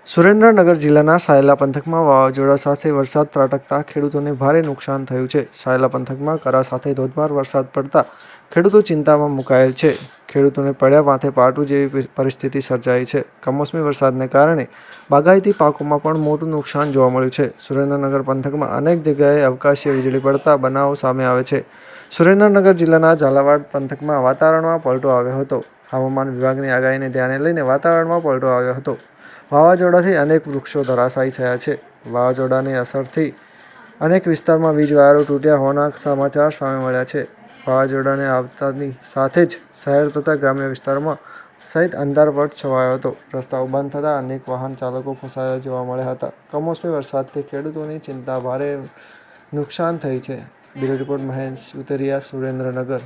સુરેન્દ્રનગર જિલ્લાના સાયલા પંથકમાં વાવાઝોડા સાથે વરસાદ ત્રાટકતા ખેડૂતોને ભારે નુકસાન થયું છે. સાયલા પંથકમાં કરા સાથે ધોધમાર વરસાદ પડતા ખેડૂતો ચિંતામાં મુકાયેલ છે. ખેડૂતોને પડ્યા માથે પાટું જેવી પરિસ્થિતિ સર્જાઈ છે. કમોસમી વરસાદને કારણે બાગાયતી પાકોમાં પણ મોટું નુકસાન જોવા મળ્યું છે. સુરેન્દ્રનગર પંથકમાં અનેક જગ્યાએ અવકાશીય વીજળી પડતા બનાવો સામે આવે છે. સુરેન્દ્રનગર જિલ્લાના ઝાલાવાડ પંથકમાં વાતાવરણમાં પલટો આવ્યો હતો. હવામાન વિભાગની આગાહીને ધ્યાને લઈને વાતાવરણમાં પલટો આવ્યો હતો. વાવાઝોડાથી અનેક વૃક્ષો ધરાશાયી થયા છે. વાવાઝોડાની અસરથી અનેક વિસ્તારમાં વીજ વાયરો તૂટ્યા હોવાના સમાચાર સામે મળ્યા છે. વાવાઝોડાને આવતાની સાથે જ શહેર તથા ગ્રામ્ય વિસ્તારોમાં સહિત અંધારપટ છવાયો હતો. રસ્તાઓ બંધ થતાં અનેક વાહન ચાલકો ફસાયેલા જોવા મળ્યા હતા. કમોસમી વરસાદથી ખેડૂતોની ચિંતા ભારે નુકસાન થઈ છે. Bureau report Mahesh Utariya, Surendranagar.